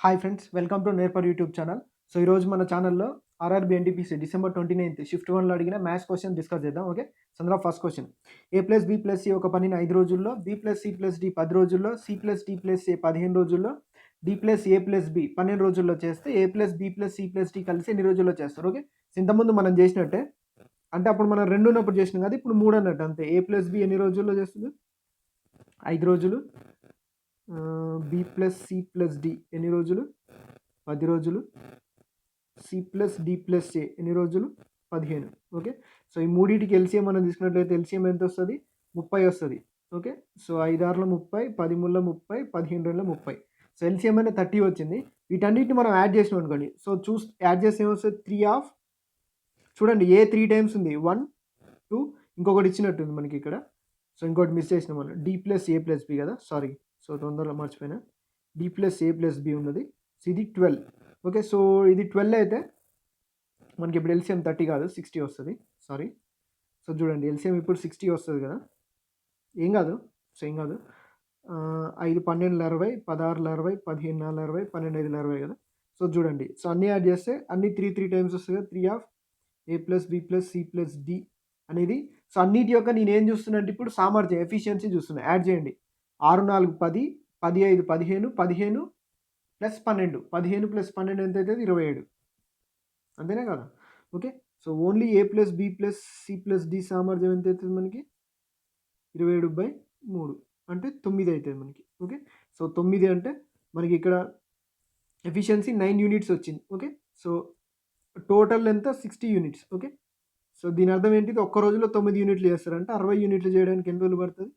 Hi friends, welcome to నేర్పర్ YouTube channel. So ఈరోజు మన ఛానల్లో ఆర్ఆర్బీ ఎన్టీపీసీ December 29 షిఫ్ట్ 1లో అడిగిన మ్యాథ్స్ క్వశ్చన్ డిస్కస్ చేద్దాం. ఓకే, సో అందులో first question, A plus B plus C ఒక పనిని 5 రోజుల్లో, B plus C plus D 10 రోజుల్లో, C plus D plus A 15 రోజుల్లో, D plus A plus B 12 రోజుల్లో చేస్తే A plus B plus C plus D కలిసి ఎన్ని రోజుల్లో చేస్తారు? ఓకే, సో ఇంతకుముందు మనం చేసినట్టే, అంటే అప్పుడు మనం 2 ఉన్నప్పుడు చేసినాం కదా, ఇప్పుడు 3 అన్నట్టు అంతే. ఏ ప్లస్ బి ఎన్ని రోజుల్లో చేస్తుంది? 5 రోజులు. B plus C plus D ఎన్ని రోజులు? 10 రోజులు. C plus D plus A ఎన్ని రోజులు? 15. ఓకే, సో ఈ మూడింటికి ఎల్సిఎం మనం తీసుకున్నట్లయితే ఎల్సిఎం ఎంత వస్తుంది? 30 వస్తుంది. Okay, so 5 6 30, 10 3 30, 15 2 30. సో ఎల్సిఎం అనేది 30 వచ్చింది. వీటన్నిటిని మనం యాడ్ చేసినాం అనుకోండి. సో యాడ్ చేస్తే ఏమొస్తుంది? 3 ఆఫ్, చూడండి ఏ 3 టైమ్స్ ఉంది, 1 2, ఇంకొకటి ఇచ్చినట్టుంది మనకి ఇక్కడ. సో ఇంకోటి మిస్ చేసినాం మనం, D plus A plus B కదా, సారీ, సో తొందరగా మర్చిపోయినా. D plus A plus B ఉన్నది. సో ఇది 12. ఓకే, సో ఇది 12 అయితే మనకి ఇప్పుడు ఎల్సిఎం 30 కాదు 60 వస్తుంది. సారీ, సో చూడండి ఎల్సిఎం ఇప్పుడు 60 వస్తుంది కదా, ఏం కాదు, సో ఏం కాదు. 5 12 60, 16 60, 15 60, 12 5 60 కదా. సో చూడండి, సో అన్నీ యాడ్ చేస్తే అన్ని 3 టైమ్స్ వస్తుంది కదా. 3 of A plus B plus C plus D అనేది. సో అన్నిటి యొక్క నేను ఏం చూస్తున్నా అంటే ఇప్పుడు సామర్థ్యం, ఎఫిషియన్సీ చూస్తున్నా. యాడ్ చేయండి. 6 4 10, 10 5 15, 15 ప్లస్ 12, 15 ప్లస్ 12 ఎంత అవుతుంది? 27. అంతేనా కదా? Okay, so only A plus B plus C plus D సామర్థ్యం ఎంత అవుతుంది మనకి? 27/3 అంటే 9 అవుతుంది మనకి. ఓకే, సో 9 అంటే మనకి ఇక్కడ ఎఫిషియన్సీ 9 యూనిట్స్ వచ్చింది. ఓకే, సో టోటల్ ఎంత? 60 యూనిట్స్. ఓకే, సో దీని అర్థం ఏంటిది? ఒక్క రోజులో 9 యూనిట్లు చేస్తారంటే 60 యూనిట్లు చేయడానికి ఎన్ని రోజులు పడుతుంది?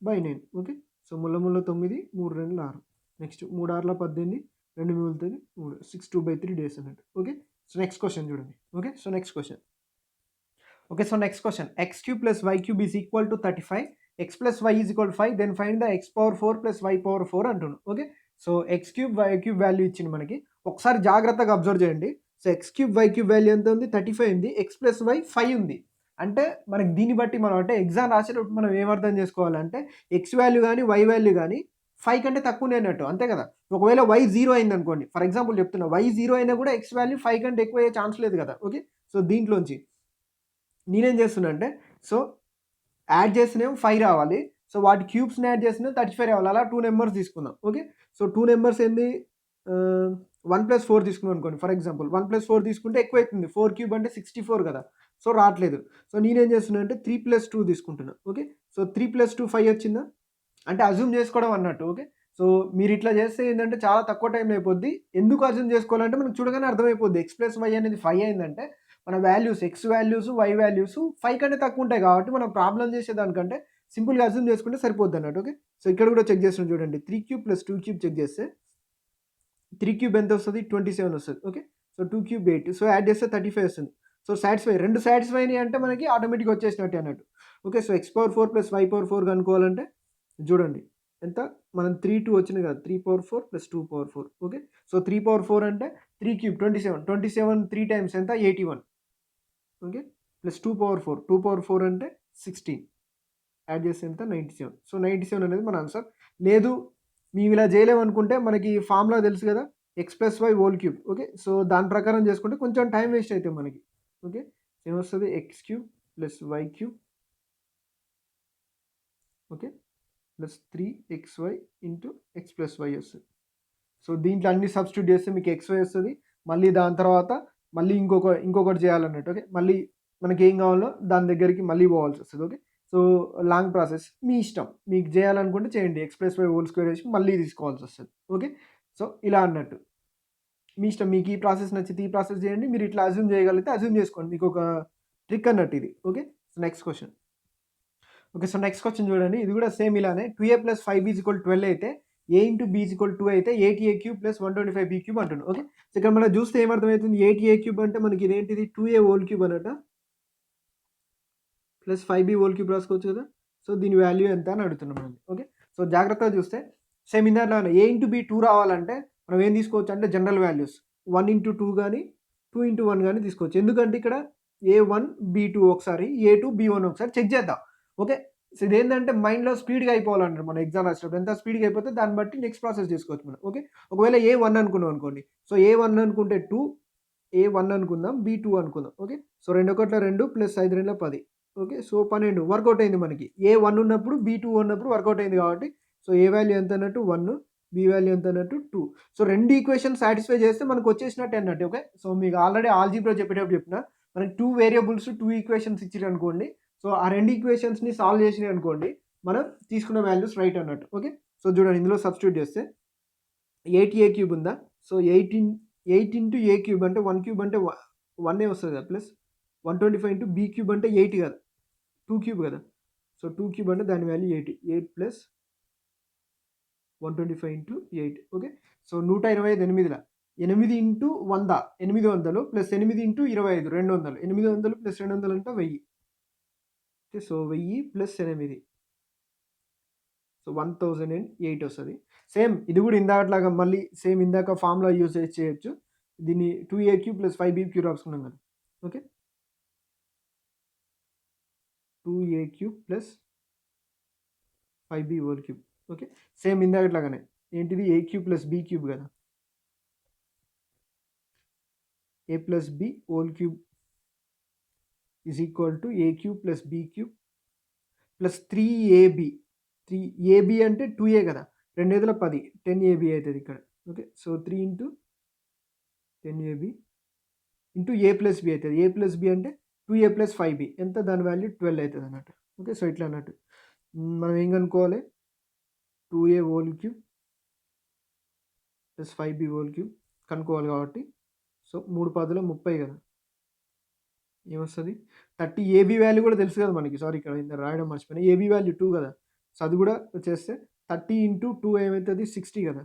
9. ఓకే, సో ముళ్ళ 9, 3 2 6. నెక్స్ట్ 3 6 18, 2 మిగులుతుంది 3, 6 2/3 డేస్ అన్నట్టు. ఓకే, సో నెక్స్ట్ క్వశ్చన్ చూడండి. Okay, so next question. Okay, so next question, x cube plus y cube is equal to 35, x plus y is equal 5, then find the x power 4 plus y power 4 అంటున్నాను. Okay, so x cube y cube value ఇచ్చింది మనకి. ఒకసారి జాగ్రత్తగా observe చేయండి. So x cube y cube value ఎంత ఉంది? 35 ఉంది. X plus why 5 ఉంది. అంటే మనకి దీన్ని బట్టి మనం అంటే ఎగ్జామ్ రాసేటప్పుడు మనం ఏమర్థం చేసుకోవాలంటే ఎక్స్ వాల్యూ కానీ వై వాల్యూ కానీ 5 కంటే తక్కువనే అన్నట్టు, అంతే కదా. ఒకవేళ వై 0 అయింది అనుకోండి, ఫర్ ఎగ్జాంపుల్ చెప్తున్నా, వై 0 అయినా కూడా ఎక్స్ వాల్యూ 5 కంటే ఎక్కువ అయ్యే ఛాన్స్ లేదు కదా. ఓకే, సో దీంట్లోంచి నేనేం చేస్తున్నా అంటే, సో యాడ్ చేసినేమో 5 రావాలి. సో వాటి క్యూబ్స్ని యాడ్ చేసినా 35 రావాలి. అలా 2 నెంబర్స్ తీసుకుందాం. ఓకే, సో 2 నెంబర్స్ ఏంది? 1 + 4 తీసుకున్నాం అనుకోండి. ఫర్ ఎగ్జాంపుల్ 1 + 4 తీసుకుంటే ఎక్కువ అవుతుంది. 4 క్యూబ్ అంటే 64 కదా, సో రావట్లేదు. సో నేనేం చేస్తున్నా అంటే 3 + 2 తీసుకుంటున్నా. ఓకే, సో 3 + 2 5 వచ్చిందా? అంటే అజ్యూమ్ చేసుకోవడం అన్నట్టు. ఓకే, సో మీరు ఇట్లా చేస్తే ఏంటంటే చాలా తక్కువ టైంలో అయిపోద్ది. ఎందుకు అజ్యూమ్ చేసుకోవాలంటే మనకు చూడగానే అర్థమైపోద్ది. ఎక్స్ ప్లస్ వై అనేది 5 అయిందంటే మన values, x values, y values 5 కంటే తక్కువ ఉంటాయి కాబట్టి మనం ప్రాబ్లం చేసేదానికంటే సింపుల్గా అజ్యూమ్ చేసుకుంటే సరిపోద్ది అన్నట్టు. ఓకే, సో ఇక్కడ కూడా చెక్ చేస్తున్నాం చూడండి. 3 క్యూబ్ + 2 క్యూబ్ చెక్ చేస్తే 3 క్యూబ్ ఎంత వస్తుంది? 27 వస్తుంది. Okay, so 2 cube 8, so add చేస్తే 35 వస్తుంది. సో సాటిస్ఫై, రెండు సాటిస్ఫై అయినాయి అంటే మనకి ఆటోమేటిక్గా వచ్చేసినట్టే అన్నట్టు. Okay, so x power 4 plus y power 4 కనుక్కోవాలంటే చూడండి ఎంత, మనం 3 2 వచ్చింది కదా, 3 power 4 plus 2 power 4. Okay, so 3 power 4 అంటే 3 క్యూబ్ 27, 27 3 టైమ్స్ ఎంత? 81. ఓకే, ప్లస్ 2 పవర్ 4, 2 పవర్ 4 అంటే 16, యాడ్ చేస్తే ఎంత? 97. సో 97 అనేది మన ఆన్సర్. లేదు మేము ఇలా చేయలేమనుకుంటే మనకి ఫార్ములా తెలుసు కదా, x plus y whole cube. Okay, so దాని ప్రకారం చేసుకుంటే కొంచెం టైం వేస్ట్ అవుతుంది మనకి. ఓకే, ఏమొస్తుంది? X cube plus y cube, okay, plus 3xy into x plus y వస్తుంది. సో దీంట్లో అన్ని సబ్స్టిట్యూట్ చేస్తే మీకు xy వస్తుంది. మళ్ళీ దాని తర్వాత మళ్ళీ ఇంకొకటి చేయాలన్నట్టు. ఓకే, మళ్ళీ మనకి ఏం కావాలో దాని దగ్గరికి మళ్ళీ పోవాల్సి వస్తుంది. ఓకే, సో లాంగ్ ప్రాసెస్, మీ ఇష్టం, మీకు చేయాలనుకుంటే చేయండి. X plus y whole square వేసి మళ్ళీ తీసుకోవాల్సి వస్తుంది. ఓకే, సో ఇలా అన్నట్టు మీ ఇష్టం. మీకు ఈ ప్రాసెస్ నచ్చితే ఈ ప్రాసెస్ చేయండి. మీరు ఇట్లా అజ్యూమ్ చేయగలిగితే అజ్యూమ్ చేసుకోండి. మీకు ఒక ట్రిక్ అన్నట్టు ఇది. Okay, so next question. Okay, so next question చూడండి. ఇది కూడా సేమ్ ఇలానే 2a + 5b = 12 అయితే a × b = 2 అయితే 8a³ + 125b³ అంటున్నాడు. ఓకే, సో ఇక్కడ మనం చూస్తే ఏమర్థమవుతుంది? 8a³ అంటే మనకి ఇదేంటిది? 2a హోల్ క్యూబ్ అనట, ప్లస్ 5b హోల్ క్యూబ్ రాసుకోవచ్చు కదా. సో దీని వాల్యూ ఎంత అని అడుగుతున్నాం అండి. ఓకే, సో జాగ్రత్తగా చూస్తే సేమ్ ఇందాకలానే a × b 2 రావాలంటే మనం ఏం తీసుకోవచ్చు అంటే జనరల్ వాల్యూస్ 1 × 2 కానీ 2 × 1 కానీ తీసుకోవచ్చు. ఎందుకంటే ఇక్కడ a1 b2 ఒకసారి, a2 b1 ఒకసారి చెక్ చేద్దాం. ఓకే, సో ఇదేంటంటే మైండ్‌లో స్పీడ్‌గా అయిపోవాలన్నమాట. మనం ఎగ్జామ్ రాసేటప్పుడు ఎంత స్పీడ్‌గా అయిపోతే దాన్ని బట్టి నెక్స్ట్ ప్రాసెస్ చేసుకోవచ్చు మనం. ఓకే. ఒకవేళ ఏ1 అనుకున్నాం అనుకోండి. సో ఏ1 అనుకుంటే 2, ఏ1 అనుకుందాం, బి2 అనుకుందాం. ఓకే. సో 2 ఒకట్ల 2 ప్లస్ 5 రెండ్ల 10. ఓకే. సో 12 వర్కౌట్ అయింది మనకి. ఏ1 ఉన్నప్పుడు, బి2 ఉన్నప్పుడు వర్కౌట్ అయింది కాబట్టి సో ఏ వాల్యూ ఎంత అన్నట్టు 1, బి వాల్యూ ఎంత అన్నట్టు 2. సో 2 ఈక్వేషన్స్ సాటిస్ఫై చేస్తే మనకు వచ్చేసినట్టే అన్నట్టు. ఓకే. సో మీకు ఆల్రెడీ ఆల్జీబ్రా చెప్పేటప్పుడు చెప్పిన మనకి 2 వేరియబుల్స్, 2 ఈక్వేషన్స్ ఇచ్చిరనుకోండి. సో ఆ 2 ఈక్వేషన్స్‌ని సాల్వ్ చేసినాయి అనుకోండి. మనం తీసుకున్న వాల్యూస్ రైట్ అన్నట్టు. ఓకే. సో చూడండి ఇందులో సబ్స్టిట్యూట్ చేస్తే 8a క్యూబ్ ఉందా? సో 8 ఇంటూ ఏ క్యూబ్ అంటే 1 క్యూబ్ అంటే 1 వస్తది కదా! ప్లస్ 125 ఇంటూ బి క్యూబ్ అంటే 8 కదా! 2 క్యూబ్ కదా! సో 2 క్యూబ్ అంటే దాని value 8. 8 plus 125 into 8. Okay. So 125 8ల 8 into 100 800 plus 8 into 25 200. 800 plus 200 అంటే 1000. ఓకే. So 1000 plus 8. సో 1008 వస్తది. సేమ్ ఇది కూడా ఇందాకట్లాగా మళ్ళీ సేమ్ ఇందాక ఫార్ములా యూజ్ చేసి చేయొచ్చు. దీన్ని 2a cube plus 5b cube రాసుకున్నాం కదా! Okay. 2a cube plus 5b whole cube. Okay. Same ఇందాకట్లాగానే ఏంటిది a cube plus b cube కదా! a plus b whole cube is equal to a cube plus b cube plus 3ab. 3ab అంటే 2a కదా! 2 ఐదుల 10 10ab అవుతది ఇక్కడ. Okay. So 3 into 10ab into a plus b అవుతది. a plus b అంటే 2a plus 5b ఎంత దాని value 12 అవుతది అన్నట్టు. ఓకే. సో ఇట్లా అన్నట్టు. మనం ఏం కనుక్కోవాలి 2a whole cube plus 5b whole cube కనుక్కోవాలి కాబట్టి సో 3 10ల 30 కదా! ఏమొస్తది 30 ఏబీ వాల్యూ కూడా తెలుసు కదా మనకి. సారీ ఇక్కడ ఇంత రాయడం మర్చిపోయినా. ఏబీ వాల్యూ 2 కదా! సో అది కూడా చేస్తే 30 ఇంటూ 2 ఏమవుతుంది 60 కదా!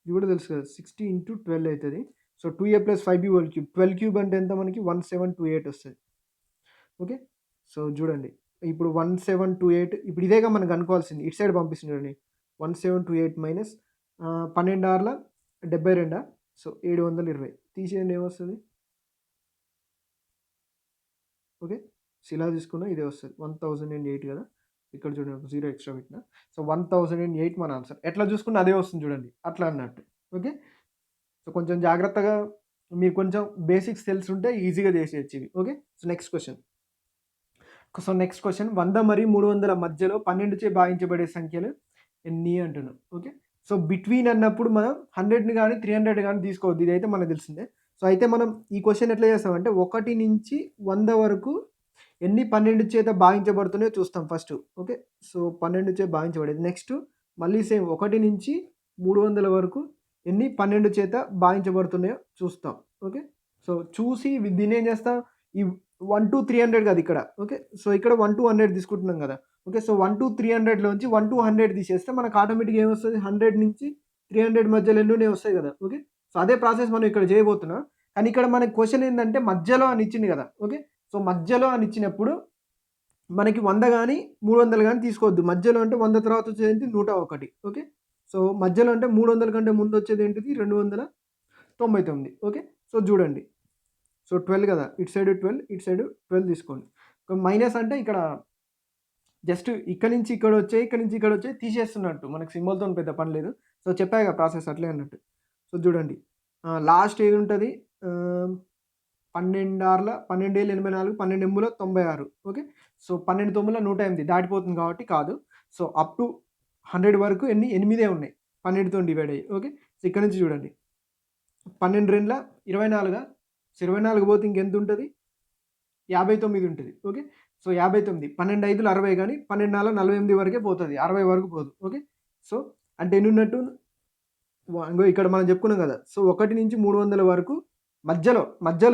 ఇది కూడా తెలుసు కదా 60 ఇంటూ 12 అవుతుంది. So 2a plus 5b whole cube 12 cube అంటే ఎంత మనకి 1728 వస్తుంది. ఓకే. సో చూడండి ఇప్పుడు 1728 ఇప్పుడు ఇదేగా మనం కనుక్కోవాల్సింది. ఇటు సైడ్ పంపిస్తుంది చూడండి 1728 మైనస్ 12 ఆర్ల 72 సో 720 తీసేయండి ఏమొస్తుంది. ఓకే. సో ఇలా తీసుకున్నా ఇదే వస్తుంది 1008 కదా! ఇక్కడ చూడండి ఒక 0 ఎక్స్ట్రా పెట్టిన. సో 1008 మన ఆన్సర్. ఎట్లా చూసుకున్నా అదే వస్తుంది చూడండి. అట్లా అన్నట్టు. ఓకే. సో కొంచెం జాగ్రత్తగా మీకు కొంచెం బేసిక్స్ తెలుసుంటే ఈజీగా చేసేయచ్చు ఇవి. Okay. So next question. So next question 100 మరియు 300 మధ్యలో 12చే భాగించబడే సంఖ్యలు ఎన్ని అంటున్నాం. ఓకే. సో బిట్వీన్ అన్నప్పుడు మనం 100ని గాని 300 గాని తీసుకోవద్దు. ఇదైతే మనకు తెలిసిందే. సో అయితే మనం ఈ క్వెషన్ ఎట్లా చేస్తామంటే 1 నుంచి 100 వరకు ఎన్ని 12 చేత భాగించబడుతున్నాయో చూస్తాం ఫస్ట్. ఓకే. సో 12 చే భాగించబడేది. నెక్స్ట్ మళ్ళీ సేమ్ 1 నుంచి 300 వరకు ఎన్ని 12 చేత భాగించబడుతున్నాయో చూస్తాం. ఓకే. సో చూసి దీన్ని ఏం చేస్తాం ఈ 1-300 కాదు ఇక్కడ. ఓకే. సో ఇక్కడ 1-100 తీసుకుంటున్నాం కదా! ఓకే. సో 1-300లోంచి 1-100 తీసేస్తే మనకు ఆటోమేటిక్‌గా ఏమొస్తది 100 నుంచి 300 మధ్యలో ఎన్నున్నాయో వస్తాయి కదా! ఓకే. సో అదే ప్రాసెస్ మనం ఇక్కడ చేయబోతున్నాం. కానీ ఇక్కడ మనకి క్వెషన్ ఏందంటే మధ్యలో అని ఇచ్చింది కదా! ఓకే. సో మధ్యలో అని ఇచ్చినప్పుడు మనకి 100 గాని, 300 గాని తీసుకోవద్దు. మధ్యలో అంటే 100 తర్వాత వచ్చేదేంటి 101. ఓకే. సో మధ్యలో అంటే 300 కంటే ముందు వచ్చేది ఏంటిది 299. ఓకే. సో చూడండి. సో 12 కదా! ఇటు సైడ్ 12, ఇటు సైడ్ 12 తీసుకోండి. మైనస్ అంటే ఇక్కడ జస్ట్ ఇక్కడి నుంచి ఇక్కడ వచ్చాయి, ఇక్కడి నుంచి ఇక్కడ వచ్చాయి తీసేస్తున్నట్టు. మనకు సింబల్‌తోని పెద్ద పని లేదు. సో చెప్పాగా ప్రాసెస్ అట్లే అన్నట్టు. సో చూడండి. లాస్ట్ ఏది ఉంటది 12 ఆర్ల 12 ఏళ్ళు 84 12 ఎమ్ముల 96. ఓకే. సో 12 తొమ్మిదిల 108 దాటిపోతుంది కాబట్టి కాదు. సో అప్ టు 100 వరకు ఎన్ని 8 ఉన్నాయి. 12తోని డివైడ్ అయ్యి. ఓకే. సో ఇక్కడ నుంచి చూడండి. 12 రెండ్ల 24 సో 24 పోతే ఇంకెంత ఉంటది 59 ఉంటది. ఓకే. సో 59 12 ఐదులు 60 గాని 12 నాలుగు 48 వరకే పోతది. 60 వరకు పోదు. ఓకే. సో అంటే ఎన్ని ఉన్నట్టు ఇంగో ఇక్కడ మనం చెప్పుకున్నాం కదా! సో 1 నుంచి 300 వరకు మధ్యలో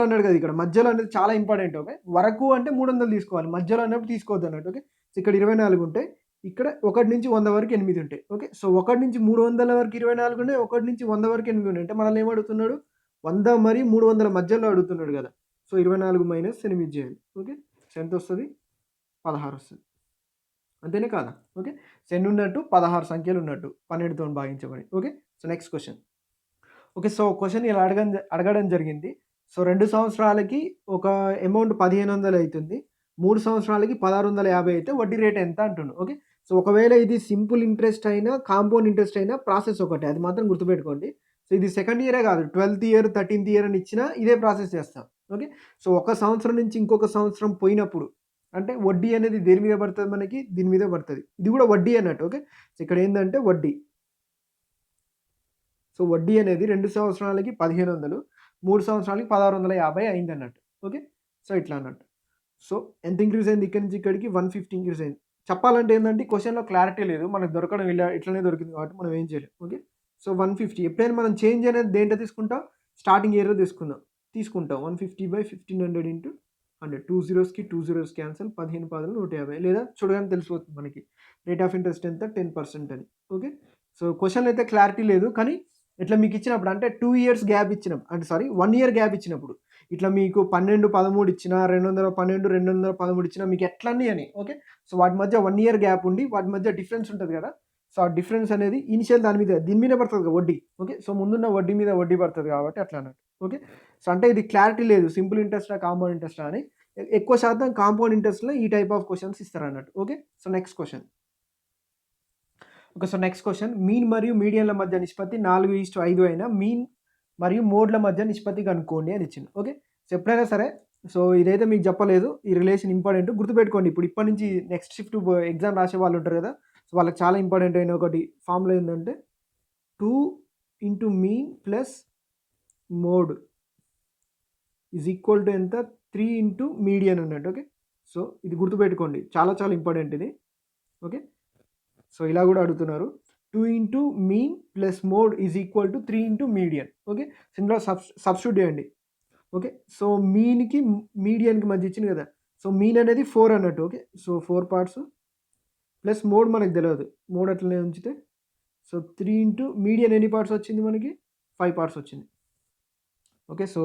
అన్నాడు కదా! ఇక్కడ మధ్యలో అనేది చాలా ఇంపార్టెంట్. ఓకే. వరకు అంటే 300 తీసుకోవాలి. మధ్యలో అన్నప్పుడు తీసుకోవద్దు అన్నట్టు. ఓకే. సో ఇక్కడ 24 ఉంటాయి. ఇక్కడ 1 నుంచి 100 వరకు 8 ఉంటాయి. ఓకే. సో 1 నుంచి 300 వరకు 24 ఉన్నాయి. 1 నుంచి 100 వరకు 8 ఉన్నాయి. అంటే మనల్ని ఏం అడుగుతున్నాడు 100 మరియు 300 మధ్యలో అడుగుతున్నాడు కదా! సో 24 మైనస్ 8 చేయాలి. ఓకే. సో ఎంత వస్తది 16 వస్తది. అంతేనా కాదా? ఓకే. సో ఎన్ని ఉన్నట్టు 16 సంఖ్యలు ఉన్నట్టు 12తోని భాగించబడి. Okay. So next question. Okay. So question ఇలా అడగడం జరిగింది. సో 2 సంవత్సరాలకి ఒక అమౌంట్ 1500 అయితుంది. 3 సంవత్సరాలకి 1650 అయితే వడ్డీ రేట్ ఎంత అంటుండు. ఓకే. సో, ఒకవేళ ఇది సింపుల్ ఇంట్రెస్ట్ అయినా, కాంపౌండ్ ఇంట్రెస్ట్ అయినా ప్రాసెస్ ఒకటే. అది మాత్రం గుర్తుపెట్టుకోండి. సో, ఇది సెకండ్ ఇయరే కాదు 12థ్ ఇయర్, 13థ్ ఇయర్ అని ఇచ్చినా ఇదే ప్రాసెస్ చేస్తాం. ఓకే. సో, ఒక సంవత్సరం నుంచి ఇంకొక సంవత్సరం పోయినప్పుడు అంటే వడ్డీ అనేది దేని మీద పడతది మనకి? దీని మీద పడతది. ఇది కూడా వడ్డీ అన్నట్టు. ఓకే. సో, ఇక్కడ ఏందంటే వడ్డీ. సో, వడ్డీ అనేది 2 సంవత్సరాలకి 1500, 3 సంవత్సరాలకి 1650 అయిందన్నట్టు. ఓకే. సో, ఇట్లా అన్నట్టు. సో, ఎంత ఇంక్రీజ్ అయింది ఇక్కడి నుంచి ఇక్కడికి? 150 ఇంక్రీజ్ అయింది. చెప్పాలంటే ఏందంటే క్వెషన్‌లో క్లారిటీ లేదు. మనకు దొరకడం ఇట్లనే దొరికింది కాబట్టి మనం ఏం చేయలేం. ఓకే. సో, 150 ఎప్పుడైనా మనం చేంజ్ అనేది దేంట్లో తీసుకుంటాం? స్టార్టింగ్ ఇయర్‌లో తీసుకుంటాం. 150/1500 ఇంటూ 100. 2 జీరోస్‌కి 2 zeros cancel. 15 10లు 150 లేదా చూడగానే తెలిసిపోతుంది మనకి. రేట్ ఆఫ్ ఇంట్రెస్ట్ ఎంత? 10% అని. ఓకే. సో, క్వెషన్‌లో అయితే క్లారిటీ లేదు. కానీ ఇట్లా మీకు ఇచ్చినప్పుడు అంటే 2 ఇయర్స్ గ్యాప్ ఇచ్చినప్పుడు అంటే సారీ 1 ఇయర్ గ్యాప్ ఇచ్చినప్పుడు ఇట్లా మీకు 12, 13 ఇచ్చినా, 212, 213 ఇచ్చినా మీకు ఎట్లన్నీ అని. ఓకే. సో, వాటి మధ్య 1 ఇయర్ గ్యాప్ ఉండి వాటి మధ్య డిఫరెన్స్ ఉంటది కదా! సో, ఆ డిఫరెన్స్ అనేది ఇనిషియల్ దీని మీద పడతది కదా వడ్డీ. ఓకే. సో, ముందున్న వడ్డీ మీద వడ్డీ పడతది కాబట్టి అట్లా అన్నట్టు. ఓకే. సో, అంటే ఇది క్లారిటీ లేదు. సింపుల్ ఇంట్రెస్టా? కాంపౌండ్ ఇంట్రెస్టా? అని. ఎక్కువ శాతం కాంపౌండ్ ఇంట్రెస్ట్‌లో ఈ టైప్ ఆఫ్ క్వెషన్స్ ఇస్తారన్నట్టు. Okay. So, next question. Okay. So, next question. Mean మరియు మీడియన్‌ల మధ్య నిష్పత్తి 4:5 అయిన మీన్ మరియు మోడ్‌ల మధ్య నిష్పత్తి కనుక్కోండి అని ఇచ్చిండు. ఓకే. సో, ఎప్పుడైనా సరే సో, ఇదైతే మీకు చెప్పలేదు. ఈ రిలేషన్ ఇంపార్టెంట్. గుర్తుపెట్టుకోండి. ఇప్పటి నుంచి నెక్స్ట్ షిఫ్ట్ ఎగ్జామ్ రాసే వాళ్ళు ఉంటారు కదా! సో, వాళ్ళకి చాలా ఇంపార్టెంట్ అయిన ఒకటి ఫార్ములా ఏందంటే 2 into mean plus mode is equal to ఎంత? 3 ఇంటూ మీడియన్ అన్నట్టు. ఓకే. సో, ఇది గుర్తుపెట్టుకోండి. చాలా చాలా ఇంపార్టెంట్ ఇది. ఓకే. సో, ఇలా కూడా అడుగుతున్నారు. 2 into mean plus mode is equal to 3 into median. Okay. So, ఇందులో సబ్స్టిట్యూట్ చేయండి. ఓకే. సో, మీన్‌కి, మీడియన్‌కి మధ్య ఇచ్చింది కదా! సో, మీన్ అనేది 4 అన్నట్టు. Okay. So, 4 parts plus mode మనకు తెలవదు. మోడ్ అట్లనే ఉంచితే సో, 3 ఇంటూ మీడియన్ ఎన్ని పార్ట్స్ వచ్చింది మనకి? 5 పార్ట్స్ వచ్చింది. Okay. So,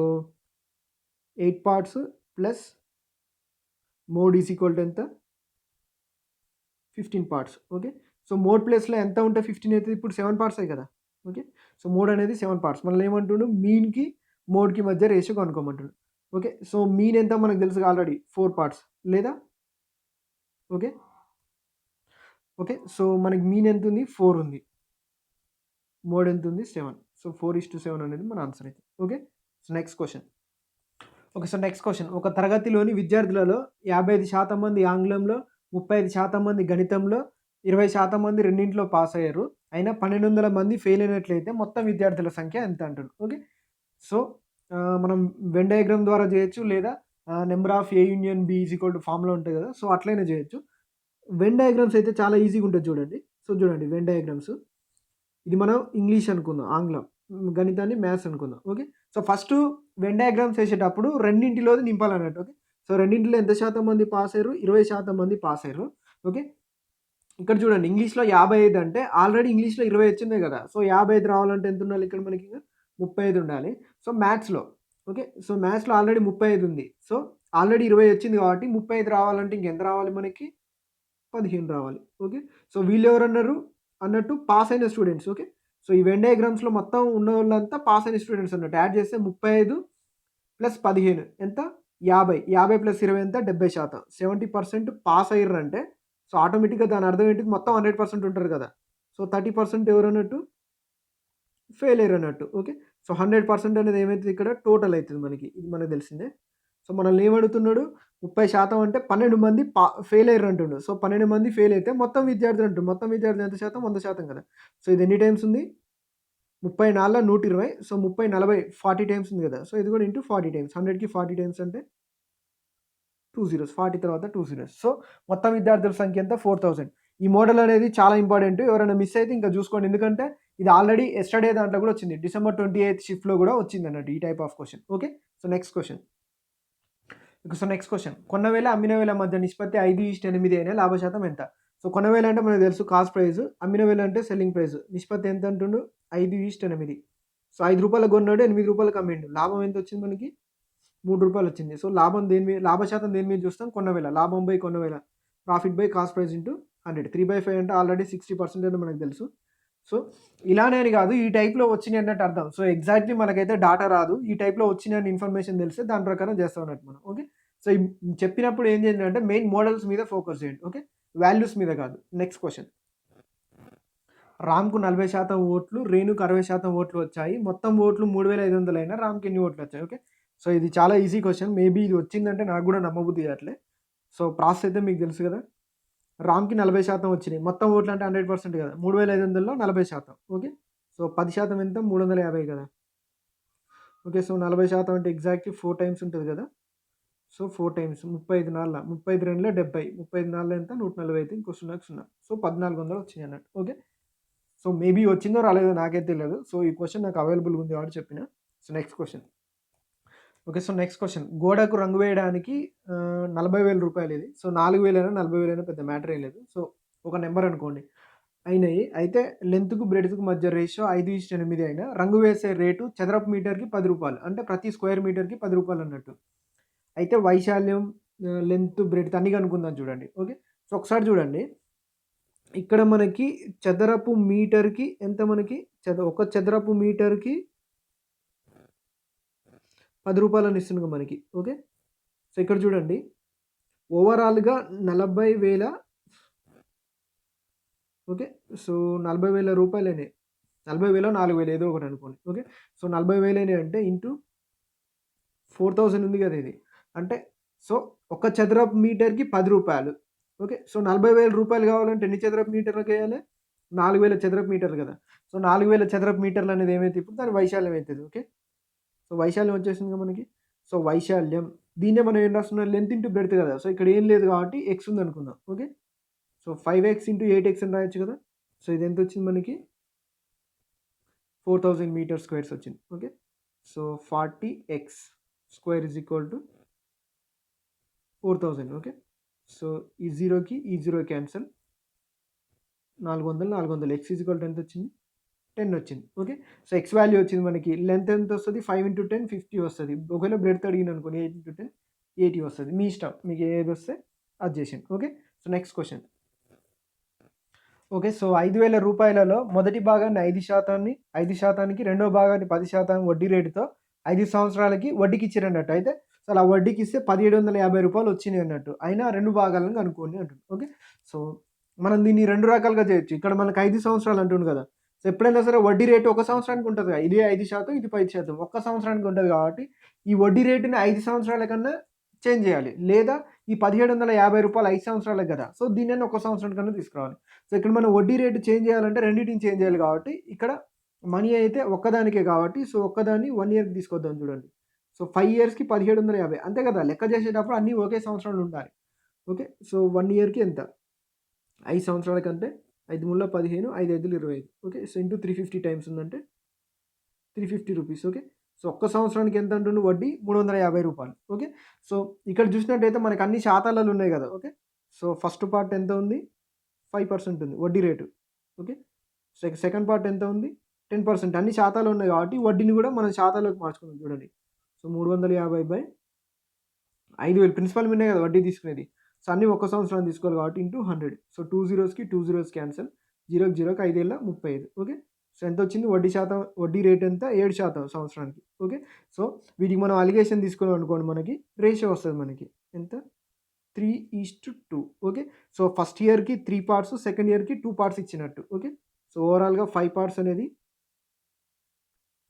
8 parts plus mode is equal to ఎంత? 15 పార్ట్స్. ఓకే. సో, మోడ్ ప్లేస్‌లో ఎంత ఉంటే 15 అయితది? ఇప్పుడు 7 పార్ట్సే కదా! ఓకే. సో, మోడ్ అనేది 7 పార్ట్స్. మనల్ని ఏమంటుండు? మీన్‌కి, మోడ్‌కి మధ్య రేషియో కనుక్కోమంటుండు. ఓకే. సో, మీన్ ఎంత మనకు తెలుసుగా ఆల్రెడీ 4 పార్ట్స్ లేదా? ఓకే. ఓకే. సో, మనకి మీన్ ఎంతుంది? 4 ఉంది. మోడ్ ఎంతుంది? 7. సో, 4:7 అనేది మన ఆన్సర్ అయితే. Okay. So, next question. Okay. So, next question. ఒక తరగతిలోని విద్యార్థులలో 55% మంది ఆంగ్లంలో, 35% మంది గణితంలో, 20% మంది రెండింటిలో పాస్ అయ్యారు. అయినా 1200 మంది ఫెయిల్ అయినట్లయితే మొత్తం విద్యార్థుల సంఖ్య ఎంత అంటుండు. ఓకే. సో, మనం వెన్ డయాగ్రామ్ ద్వారా చేయొచ్చు లేదా number of A union B is equal to formula ఉంటది కదా! సో, అట్లైనా చేయొచ్చు. వెన్ డయాగ్రామ్స్ అయితే చాలా ఈజీగా ఉంటది చూడండి. సో, చూడండి వెన్ డయాగ్రామ్స్. ఇది మనం ఇంగ్లీష్ అనుకుందాం. ఆంగ్లం. గణితాన్ని మ్యాథ్స్ అనుకుందాం. Okay. So, first Venn diagrams ఏసేటప్పుడు రెండింటిలోది నింపాలన్నట్టు. ఓకే. సో, రెండింటిలో ఎంత శాతం మంది పాస్ అయ్యారు? 20% మంది పాస్ అయ్యారు. ఓకే. ఇక్కడ చూడండి ఇంగ్లీష్‌లో 55 అంటే ఆల్రెడీ ఇంగ్లీష్‌లో 20 వచ్చిందే కదా! సో, 55 రావాలంటే ఎంత ఉండాలి ఇక్కడ మనకి? 35 ఉండాలి. సో, మ్యాథ్స్‌లో ఓకే. సో, మ్యాథ్స్‌లో ఆల్రెడీ 35 ఉంది. సో, ఆల్రెడీ 20 వచ్చింది కాబట్టి 35 రావాలంటే ఇంకెంత రావాలి మనకి? 15 రావాలి. ఓకే. సో, వీళ్ళెవరన్నారు? అన్నట్టు పాస్ అయిన స్టూడెంట్స్. ఓకే. సో, ఈ వెన్ డయాగ్రామ్స్‌లో మొత్తం ఉన్నోళ్ళంతా పాస్ అయిన స్టూడెంట్స్ అన్నట్టు. యాడ్ చేస్తే 35 ప్లస్ 15 ఎంత? 50. 50 ప్లస్ 20 ఎంత? 70%. 70% పాస్ అయ్యిర్రంటే సో, ఆటోమేటిక్‌గా దాని అర్థం ఏంటి? మొత్తం 100% ఉంటారు కదా! సో, 30% ఎవరన్నట్టు? ఫెయిల్ అయ్యారన్నట్టు. ఓకే. సో, 100% అనేది ఏమైతది ఇక్కడ? టోటల్ అయితది మనకి. ఇది మనకు తెలిసిందే. సో, మనల్ని ఏమడుగుతున్నాడు? 30% అంటే 12 మంది ఫెయిల్ అయ్యారు అంటుండు. సో, 12 మంది ఫెయిల్ అయితే మొత్తం విద్యార్థులు అంటుండు. మొత్తం విద్యార్థులు ఎంత శాతం? 100% కదా! సో, ఇది ఎన్ని టైమ్స్ ఉంది? 30 120. సో, 30 40 40 టైమ్స్ ఉంది కదా! సో, ఇది కూడా ఇంటూ 40 టైమ్స్. 100కి 40 టైమ్స్ అంటే 2 జీరోస్. 40 తర్వాత 2 జీరోస్. సో, మొత్తం విద్యార్థుల సంఖ్య ఎంత? 4000. ఈ మోడల్ అనేది చాలా ఇంపార్టెంట్. ఎవరైనా మిస్ అయితే ఇంకా చూసుకోండి. ఎందుకంటే ఇది ఆల్రెడీ యెస్టర్‌డే దాంట్లో కూడా వచ్చింది. డిసెంబర్ 28 షిఫ్ట్‌లో కూడా వచ్చిందన్నట్టు ఈ type of question. Okay. So, next question. So, next question. కొన్న వేల, అమ్మిన వేల మధ్య నిష్పత్తి 5:8 అయిన లాభ శాతం ఎంత? సో, కొన్న వేల అంటే మనకు తెలుసు కాస్ట్ ప్రైస్. అమ్మిన వేల అంటే సెల్లింగ్ ప్రైస్. నిష్పత్తి ఎంత అంటుండు? 5:8. సో, రూ. 5 కొన్నాడు, రూ. 8 అమ్మిండు. లాభం ఎంత వచ్చింది మనకి? రూ. 3 వచ్చింది. సో, లాభ శాతం దేని మీద చూస్తాం? కొన్న వేల. లాభం బై కొన్న వేల. Profit by cost price into 100. 3/5 అంటే ఆల్రెడీ 60% అని మనకు తెలుసు. సో, ఇలానే అని కాదు ఈ టైప్‌లో వచ్చినాయి అన్నట్టు అర్థం. సో, ఎగ్జాక్ట్‌లీ మనకైతే డాటా రాదు. ఈ టైప్‌లో వచ్చినాయని ఇన్ఫర్మేషన్ తెలిస్తే దాని ప్రకారం చేస్తాం అన్నట్టు మనం. ఓకే. సో ఈ చెప్పినప్పుడు ఏం చేయండి అంటే మెయిన్ మోడల్స్ మీద ఫోకస్ చేయండి. ఓకే, వాల్యూస్ మీద కాదు. Next question. రామ్‌కు 40% ఓట్లు, రేణుకు 60% ఓట్లు వచ్చాయి. మొత్తం ఓట్లు 3500 అయినా రామ్‌కి ఎన్ని ఓట్లు వచ్చాయి? ఓకే. సో ఇది చాలా ఈజీ క్వశ్చన్. మేబీ ఇది వచ్చిందంటే నాకు కూడా నమ్మబుద్ధి కావట్లే. సో ప్రాసెస్ అయితే మీకు తెలుసు కదా. రామ్‌కి 40% వచ్చినాయి. మొత్తం ఓట్లు అంటే 100% కదా. 3500లో 40%. ఓకే. సో 10% ఎంత? 350 కదా. ఓకే. సో 40% అంటే ఎగ్జాక్ట్‌లీ 4 టైమ్స్ ఉంటది కదా. సో 4 టైమ్స్ 35 నాళ్ళ 35 రెండ్ల 70. 35 నాళ్ళ ఎంత? 140 అయితే ఇంకో 0కి 0. సో 1400 వచ్చినాయి అన్నట్టు. ఓకే. సో మేబీ వచ్చిందో రాలేదో నాకైతే తెలీదు. సో ఈ క్వశ్చన్ నాకు అవైలబుల్‌గా ఉంది కాబట్టి చెప్పిన. So next question. Okay. So next question. గోడకు రంగు వేయడానికి 40,000 రూపాయలు ఇది. సో 4,000 40,000 పెద్ద మ్యాటర్ ఏం లేదు. సో ఒక నంబర్ అనుకోండి. అయినాయి. అయితే లెంత్‌కు, బ్రెడ్త్‌కు మధ్య రేషియో 5:8 అయినా రంగు వేసే రేటు చదరపు మీటర్‌కి రూ. 10. అంటే ప్రతి స్క్వేర్ మీటర్‌కి రూ. 10 అన్నట్టు. అయితే వైశాల్యం, లెంత్, బ్రెడ్త్ అన్నీ కనుక్కుందాం చూడండి. ఓకే. సో ఒకసారి చూడండి. ఇక్కడ మనకి చదరపు మీటర్‌కి ఎంత మనకి ఒక చదరపు మీటర్‌కి రూ. 10 అని ఇస్తుండుగా మనకి. ఓకే. సో ఇక్కడ చూడండి. ఓవరాల్‌గా 40,000 ఓకే. సో 40,000 రూపాయలైనాయి. 40,000 4,000 ఏదో ఒకటి అనుకోండి. ఓకే. సో 40,000 అయినాయి అంటే ఇంటూ 4,000 ఉంది కదా ఇది. అంటే సో ఒక చదరపు మీటర్‌కి రూ. 10. ఓకే. సో 40,000 రూపాయలు కావాలంటే ఎన్ని చదరపు మీటర్లకేయాలి? 4,000 చదరపు మీటర్లు కదా. సో 4,000 చదరపు మీటర్లు అనేది ఏమైతే ఇప్పుడు దాని వైశాల్యం అయితది. ఓకే. సో వైశాల్యం వచ్చేసిందిగా మనకి. సో వైశాల్యం దీన్నే మనం ఏం రాస్తున్నాం? లెంత్ ఇంటూ బ్రెడ్త్ కదా. సో ఇక్కడ ఏం లేదు కాబట్టి ఎక్స్ ఉందనుకుందాం. Okay. So 5x into 8x అని రాయొచ్చు కదా. సో ఇది ఎంత వచ్చింది మనకి? 4,000 మీటర్ స్క్వేర్స్ వచ్చింది. Okay. So 40x square is equal to 4,000. Okay. So ఈ 0కి ఈ 0 cancel. 400, 400 x is equal to ఎంత వచ్చింది? 10 వచ్చింది. ఓకే. సో ఎక్స్ వాల్యూ వచ్చింది మనకి. లెంత్ ఎంత వస్తది? 5 ఇంటూ 10 50 వస్తది. ఒకవేళ బ్రెడ్త్ అడిగిందనుకోండి 8 ఇంటూ 10 80 వస్తది. మీ ఇష్టం. మీకు ఏదొస్తే అది చేసేయండి. Okay. So next question. Okay. So 5,000 రూపాయలలో మొదటి భాగాన్ని 5%కి రెండో భాగాన్ని 10% వడ్డీ రేటుతో 5 సంవత్సరాలకి వడ్డీకి ఇచ్చిరన్నట్టు. అయితే సో అలా వడ్డీకి ఇస్తే రూ. 1,750 వచ్చినాయి అన్నట్టు. అయినా 2 భాగాలను కనుక్కోండి అంటుండు. ఓకే. సో మనం దీన్ని 2 రకాలుగా చేయొచ్చు. ఇక్కడ మనకు 5 సంవత్సరాలు అంటుండు కదా. సో ఎప్పుడైనా సరే వడ్డీ రేటు ఒక సంవత్సరానికి ఉంటది కదా. ఇది 5%, ఇది 10%. ఒక్క సంవత్సరానికి ఉంటది కాబట్టి ఈ వడ్డీ రేటుని 5 సంవత్సరాల కన్నా చేంజ్ చేయాలి. లేదా ఈ రూ. 1,750 5 సంవత్సరాలకు కదా. సో దీన్నైనా ఒక సంవత్సరం కన్నా తీసుకురావాలి. సో ఇక్కడ మనం వడ్డీ రేటు చేంజ్ చేయాలంటే రెండిటిని చేంజ్ చేయాలి కాబట్టి ఇక్కడ మనీ అయితే ఒక్కదానికే కాబట్టి సో ఒక్కదాన్ని 1 ఇయర్‌కి తీసుకొద్దాం చూడండి. సో 5 ఇయర్స్‌కి 1,750 అంతే కదా. లెక్క చేసేటప్పుడు అన్నీ ఒకే సంవత్సరంలో ఉండాలి. ఓకే. సో 1 ఇయర్‌కి ఎంత? 5 సంవత్సరాల కంటే 5 ముళ్ళ 15, 5 ఐదులు 25. ఓకే. సో ఇంటూ 350 టైమ్స్ ఉందంటే రూ. 350. ఓకే. సో ఒక్క సంవత్సరానికి ఎంత అంటుండు వడ్డీ? రూ. 350. ఓకే. సో ఇక్కడ చూసినట్టయితే మనకు అన్ని శాతాలలో ఉన్నాయి కదా. ఓకే. సో ఫస్ట్ పార్ట్ ఎంత ఉంది? 5% ఉంది వడ్డీ రేటు. ఓకే. సెకండ్ పార్ట్ ఎంత ఉంది? 10%. అన్ని శాతాలు ఉన్నాయి కాబట్టి వడ్డీని కూడా మనం శాతాల్లోకి మార్చుకుందాం చూడండి. సో 350/5,000 ప్రిన్సిపల్ మీదనే కదా వడ్డీ తీసుకునేది. సో అన్నీ ఒక్క సంవత్సరం తీసుకోవాలి కాబట్టి ఇంటూ 100. So 2 జీరోస్‌కి 2 zeros cancel. 0కి 0కి 5 ఏళ్ల 35. ఓకే. సో ఎంతొచ్చింది? వడ్డీ రేట్ ఎంత? 7% సంవత్సరానికి. ఓకే. సో వీటికి మనం అలిగేషన్ తీసుకున్నాం అనుకోండి మనకి రేషియో వస్తది మనకి. ఎంత? 3:2. ఓకే. సో ఫస్ట్ ఇయర్‌కి 3 పార్ట్స్, సెకండ్ ఇయర్‌కి 2 పార్ట్స్ ఇచ్చినట్టు. ఓకే. సో ఓవరాల్‌గా 5 పార్ట్స్ అనేది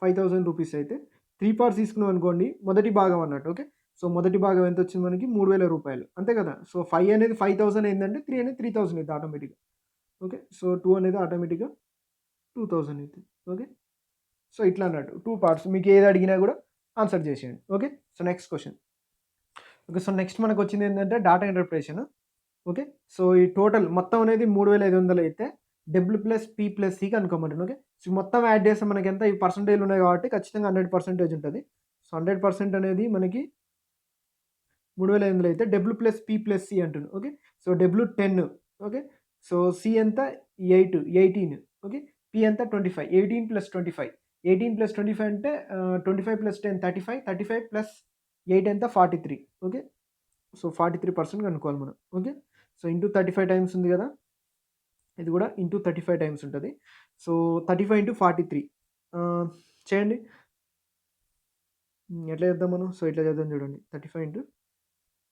5,000 రూపీస్ అయితే 3 పార్ట్స్ తీసుకున్నాం అనుకోండి మొదటి భాగం అన్నట్టు. ఓకే. సో మొదటి భాగం ఎంతొచ్చింది మనకి? 3,000 రూపాయలు. అంతే కదా. సో 5 అనేది 5,000 అయిందంటే 3 అనేది 3,000 అయిద్ది ఆటోమేటిక్‌గా. ఓకే. సో 2 అనేది ఆటోమేటిక్‌గా 2,000 అయిద్ది. ఓకే. సో ఇట్లా అన్నట్టు 2 పార్ట్స్ మీకు ఏది అడిగినా కూడా ఆన్సర్ చేసేయండి. Okay. So next question. Okay. So next మనకొచ్చింది ఏంటంటే డాటా ఇంటర్ప్రిటేషన్. ఓకే. సో ఈ టోటల్ మొత్తం అనేది 3,500 అయితే డబ్ల్యూ+పి+సి కనుక్కోమంటాను. ఓకే. సో మొత్తం యాడ్ చేస్తే మనకెంత ఈ పర్సెంటేజ్‌లు ఉన్నాయి కాబట్టి ఖచ్చితంగా 100% ఉంటది. సో 100% అనేది మనకి 3,500 అయితే డబ్ల్యూ+పి+సి అంటుండు. Okay. So W 10. Okay. So C ఎంత? 18. ఓకే. పి ఎంత? 25. 18 + 25. 18 + 25 అంటే 25 + 10 35. 35 + 8 ఎంత? 43. ఓకే. సో 43% కనుక్కోవాలి మనం. ఓకే. సో ఇంటూ 35 టైమ్స్ ఉంది కదా. ఇది కూడా ఇంటూ 35 టైమ్స్ ఉంటది. సో 35 ఇంటూ 43 చేయండి. ఎట్లా చేద్దాం మనం? సో ఇట్లా చేద్దాం చూడండి. 35 ఇంటూ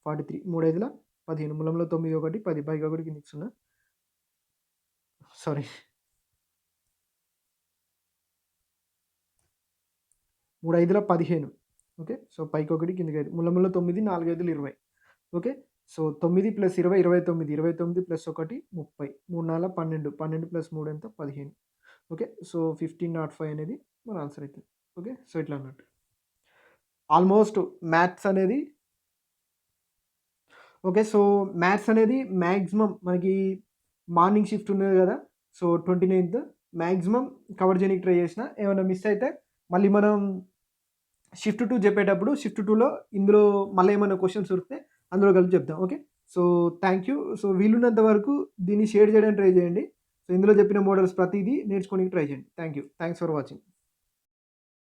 43 3 5ల 15 మూలంలో 9 1 10 పైకి 1 కిందికి 0 సారీ 3 5ల 15 ఓకే. సో పైకి 1 కిందికి 5 మూలంలో 9 4 5లు 20 ఓకే. సో 9 + 20 29 29 + 1 30 3 4 12 12 + 3 ఎంత 15 ఓకే. సో 1505 అనేది మన ఆన్సర్ అయితది. ఓకే. సో ఇట్లా అన్నట్టు. ఆల్మోస్ట్ మ్యాథ్స్ అనేది ఓకే. సో మ్యాథ్స్ అనేది మాక్సిమం మనకి మార్నింగ్ షిఫ్ట్ ఉన్నది గదా! సో 29థ్ మాక్సిమం కవర్ చేయనీకి ట్రై చేసిన. ఏమన్నా మిస్ అయితే మళ్ళీ మనం షిఫ్ట్ 2 చెప్పేటప్పుడు షిఫ్ట్ 2లో ఇందులో మళ్ళీ ఏమైనా క్వెషన్స్ దొరికితే అందులో కలిపి చెప్దాం. Okay. So thank you. So వీలున్నంత వరకు దీన్ని షేర్ చేయడానికి ట్రై చేయండి. సో ఇందులో చెప్పిన మోడల్స్ ప్రతీదీ నేర్చుకోవడానికి ట్రై చేయండి. Thanks for watching.